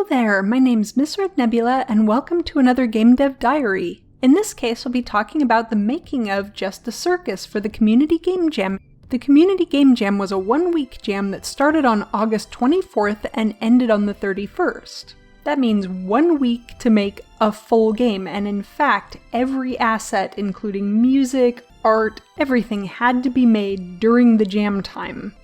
Hello there, my name's Ms.RedNebula and welcome to another Game Dev Diary. In this case, I'll be talking about the making of Just A Circus for the Community Game Jam. The Community Game Jam was a one-week jam that started on August 24th and ended on the 31st. That means 1 week to make a full game, and in fact, every asset, including music, art, everything had to be made during the jam time.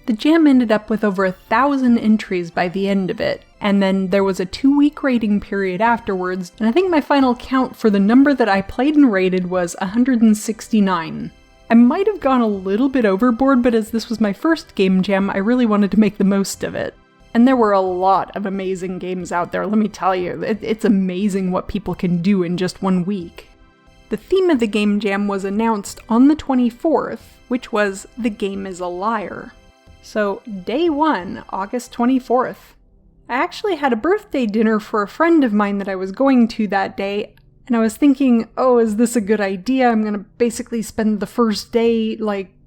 The jam ended up with over 1,000 entries by the end of it, and then there was a 2-week rating period afterwards, and I think my final count for the number that I played and rated was 169. I might have gone a little bit overboard, but as this was my first game jam, I really wanted to make the most of it. And there were a lot of amazing games out there, let me tell you. It's amazing what people can do in just 1 week. The theme of the game jam was announced on the 24th, which was "The Game is a Liar." So, day 1, August 24th. I actually had a birthday dinner for a friend of mine that I was going to that day, and I was thinking, oh, is this a good idea? I'm gonna basically spend the first day,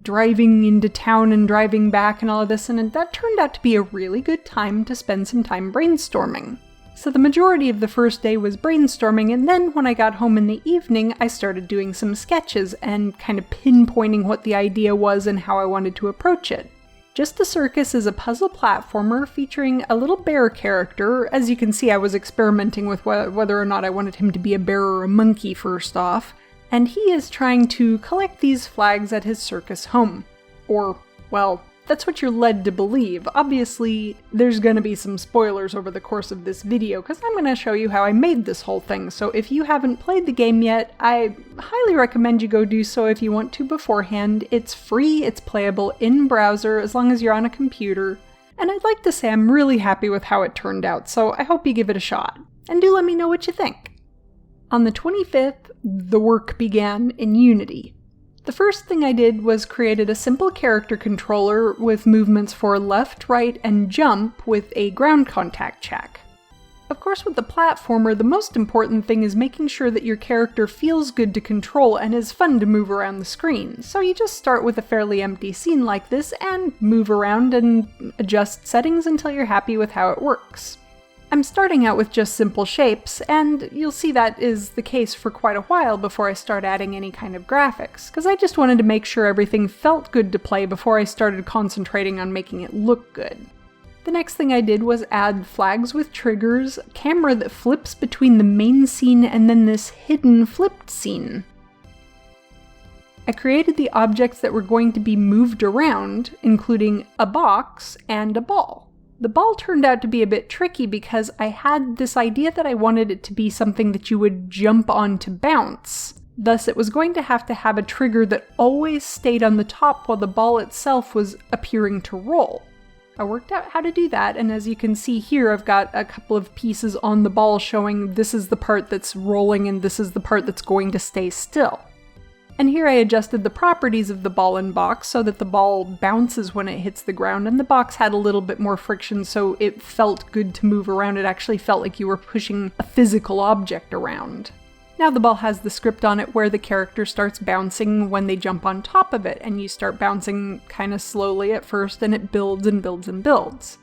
driving into town and driving back and all of this, and that turned out to be a really good time to spend some time brainstorming. So the majority of the first day was brainstorming, and then when I got home in the evening, I started doing some sketches and kind of pinpointing what the idea was and how I wanted to approach it. Just A Circus is a puzzle platformer featuring a little bear character. As you can see, I was experimenting with whether or not I wanted him to be a bear or a monkey first off, and he is trying to collect these flags at his circus home. Or, well, that's what you're led to believe. Obviously, there's gonna be some spoilers over the course of this video, because I'm gonna show you how I made this whole thing, so if you haven't played the game yet, I highly recommend you go do so if you want to beforehand. It's free, it's playable in browser, as long as you're on a computer, and I'd like to say I'm really happy with how it turned out, so I hope you give it a shot. And do let me know what you think. On the 25th, the work began in Unity. The first thing I did was created a simple character controller with movements for left, right, and jump with a ground contact check. Of course, with the platformer, the most important thing is making sure that your character feels good to control and is fun to move around the screen. So you just start with a fairly empty scene like this and move around and adjust settings until you're happy with how it works. I'm starting out with just simple shapes, and you'll see that is the case for quite a while before I start adding any kind of graphics, because I just wanted to make sure everything felt good to play before I started concentrating on making it look good. The next thing I did was add flags with triggers, a camera that flips between the main scene and then this hidden flipped scene. I created the objects that were going to be moved around, including a box and a ball. The ball turned out to be a bit tricky because I had this idea that I wanted it to be something that you would jump on to bounce. Thus, it was going to have a trigger that always stayed on the top while the ball itself was appearing to roll. I worked out how to do that, and as you can see here, I've got a couple of pieces on the ball showing this is the part that's rolling and this is the part that's going to stay still. And here I adjusted the properties of the ball and box so that the ball bounces when it hits the ground, and the box had a little bit more friction so it felt good to move around. It actually felt like you were pushing a physical object around. Now the ball has the script on it where the character starts bouncing when they jump on top of it, and you start bouncing kind of slowly at first, and it builds and builds and builds.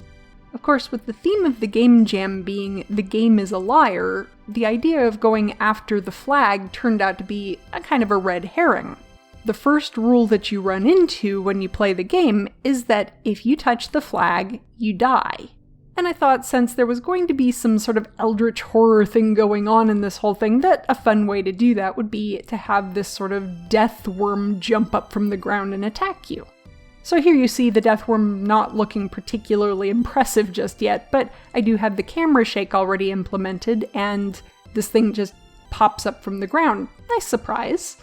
Of course, with the theme of the game jam being "The Game is a Liar," the idea of going after the flag turned out to be a kind of a red herring. The first rule that you run into when you play the game is that if you touch the flag, you die. And I thought since there was going to be some sort of eldritch horror thing going on in this whole thing, that a fun way to do that would be to have this sort of death worm jump up from the ground and attack you. So here you see the death worm not looking particularly impressive just yet, but I do have the camera shake already implemented, and this thing just pops up from the ground. Nice surprise.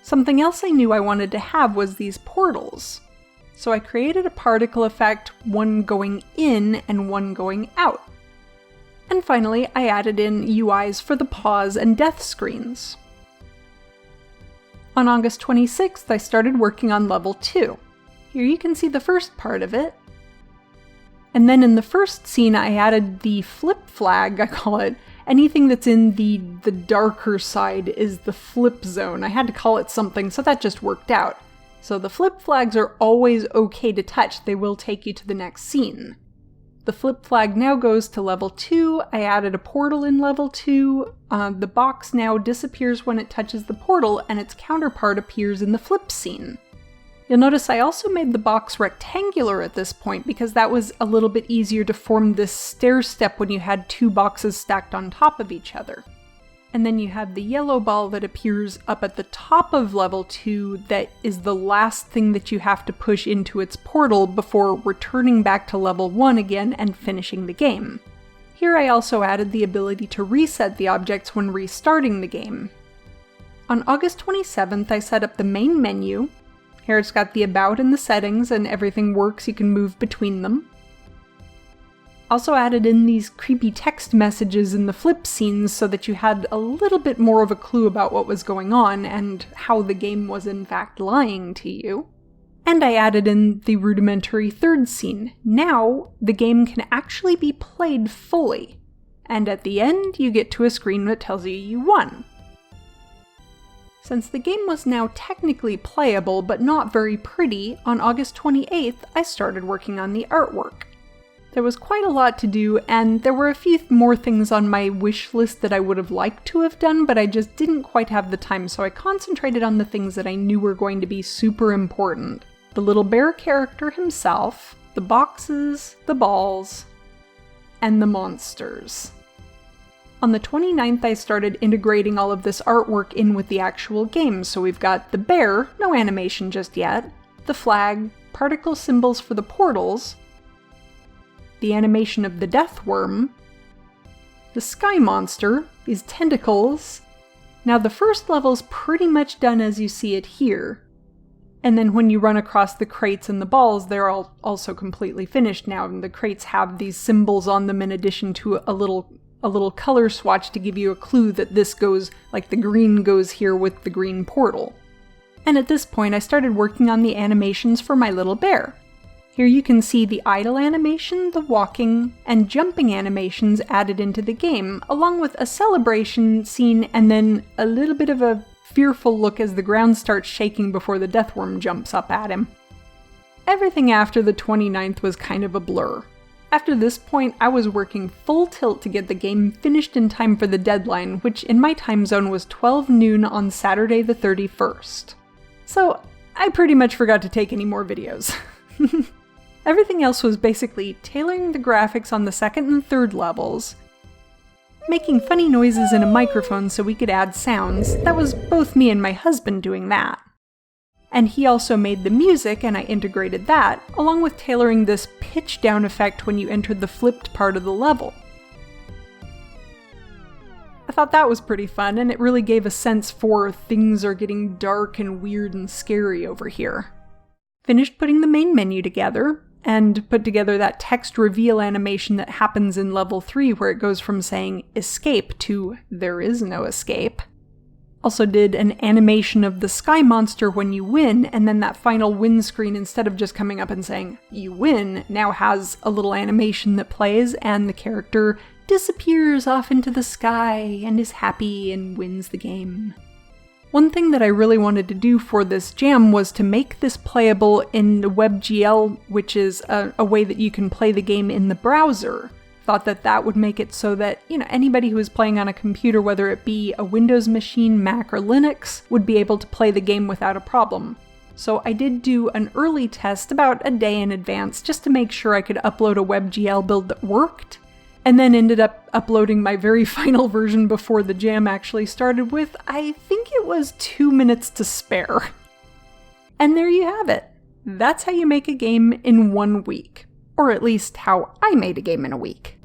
Something else I knew I wanted to have was these portals. So I created a particle effect, one going in and one going out. And finally, I added in UIs for the pause and death screens. On August 26th, I started working on level 2. Here you can see the first part of it. And then in the first scene, I added the flip flag, I call it. Anything that's in the darker side is the flip zone. I had to call it something, so that just worked out. So the flip flags are always okay to touch. They will take you to the next scene. The flip flag now goes to level 2. I added a portal in level 2. The box now disappears when it touches the portal, and its counterpart appears in the flip scene. You'll notice I also made the box rectangular at this point because that was a little bit easier to form this stair step when you had two boxes stacked on top of each other. And then you have the yellow ball that appears up at the top of level 2 that is the last thing that you have to push into its portal before returning back to level 1 again and finishing the game. Here I also added the ability to reset the objects when restarting the game. On August 27th, I set up the main menu. Here it's got the about and the settings, and everything works, you can move between them. Also added in these creepy text messages in the flip scenes so that you had a little bit more of a clue about what was going on and how the game was in fact lying to you. And I added in the rudimentary third scene. Now, the game can actually be played fully. And at the end, you get to a screen that tells you you won. Since the game was now technically playable but not very pretty, on August 28th, I started working on the artwork. There was quite a lot to do, and there were a few more things on my wish list that I would have liked to have done, but I just didn't quite have the time, so I concentrated on the things that I knew were going to be super important. The little bear character himself, the boxes, the balls, and the monsters. On the 29th, I started integrating all of this artwork in with the actual game, so we've got the bear, no animation just yet, the flag, particle symbols for the portals, the animation of the death worm, the sky monster, these tentacles. Now the first level's pretty much done as you see it here. And then when you run across the crates and the balls, they're all also completely finished now, and the crates have these symbols on them in addition to a little color swatch to give you a clue that this goes, like the green goes here with the green portal. And at this point I started working on the animations for my little bear. Here you can see the idle animation, the walking, and jumping animations added into the game, along with a celebration scene and then a little bit of a fearful look as the ground starts shaking before the deathworm jumps up at him. Everything after the 29th was kind of a blur. After this point, I was working full tilt to get the game finished in time for the deadline, which in my time zone was 12 noon on Saturday the 31st. So I pretty much forgot to take any more videos. Everything else was basically tailoring the graphics on the second and third levels, making funny noises in a microphone so we could add sounds. That was both me and my husband doing that. And he also made the music, and I integrated that, along with tailoring this pitch down effect when you entered the flipped part of the level. I thought that was pretty fun, and it really gave a sense for things are getting dark and weird and scary over here. Finished putting the main menu together, and put together that text reveal animation that happens in level 3 where it goes from saying escape to there is no escape. Also did an animation of the sky monster when you win, and then that final win screen, instead of just coming up and saying you win, now has a little animation that plays and the character disappears off into the sky and is happy and wins the game. One thing that I really wanted to do for this jam was to make this playable in the WebGL, which is a way that you can play the game in the browser. Thought that that would make it so that, anybody who is playing on a computer, whether it be a Windows machine, Mac, or Linux, would be able to play the game without a problem. So I did do an early test about a day in advance just to make sure I could upload a WebGL build that worked, and then ended up uploading my very final version before the jam actually started with, I think it was 2 minutes to spare. And there you have it. That's how you make a game in 1 week. Or at least how I made a game in a week.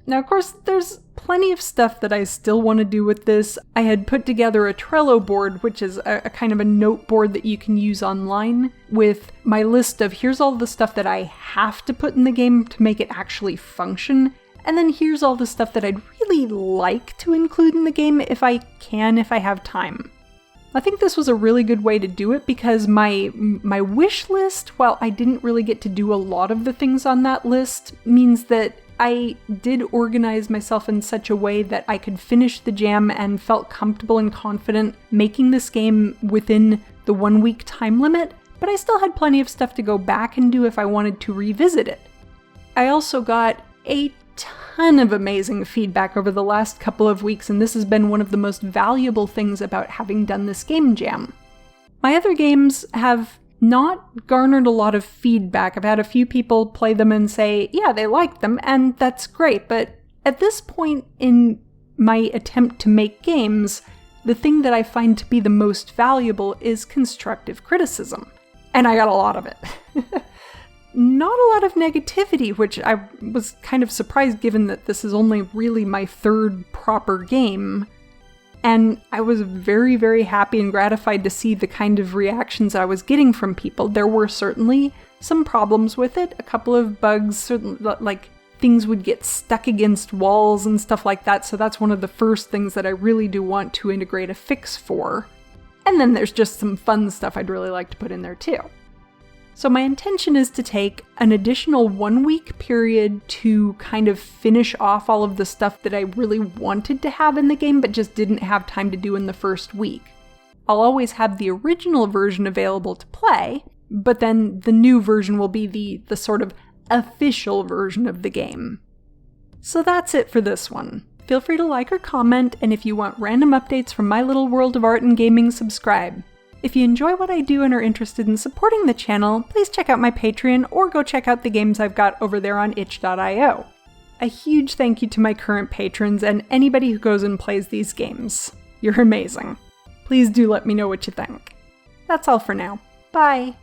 Now, of course, there's plenty of stuff that I still want to do with this. I had put together a Trello board, which is a kind of a note board that you can use online, with my list of here's all the stuff that I have to put in the game to make it actually function, and then here's all the stuff that I'd really like to include in the game if I have time. I think this was a really good way to do it because my wish list, while I didn't really get to do a lot of the things on that list, means that I did organize myself in such a way that I could finish the jam and felt comfortable and confident making this game within the 1 week time limit, but I still had plenty of stuff to go back and do if I wanted to revisit it. I also got a ton of amazing feedback over the last couple of weeks, and this has been one of the most valuable things about having done this game jam. My other games have not garnered a lot of feedback. I've had a few people play them and say, yeah, they liked them, and that's great, but at this point in my attempt to make games, the thing that I find to be the most valuable is constructive criticism. And I got a lot of it. Not a lot of negativity, which I was kind of surprised given that this is only really my third proper game. And I was very, very happy and gratified to see the kind of reactions I was getting from people. There were certainly some problems with it, a couple of bugs, certainly, like things would get stuck against walls and stuff like that, so that's one of the first things that I really do want to integrate a fix for. And then there's just some fun stuff I'd really like to put in there too. So my intention is to take an additional 1 week period to kind of finish off all of the stuff that I really wanted to have in the game but just didn't have time to do in the first week. I'll always have the original version available to play, but then the new version will be the sort of official version of the game. So that's it for this one. Feel free to like or comment, and if you want random updates from my little world of art and gaming, subscribe. If you enjoy what I do and are interested in supporting the channel, please check out my Patreon or go check out the games I've got over there on itch.io. A huge thank you to my current patrons and anybody who goes and plays these games. You're amazing. Please do let me know what you think. That's all for now. Bye!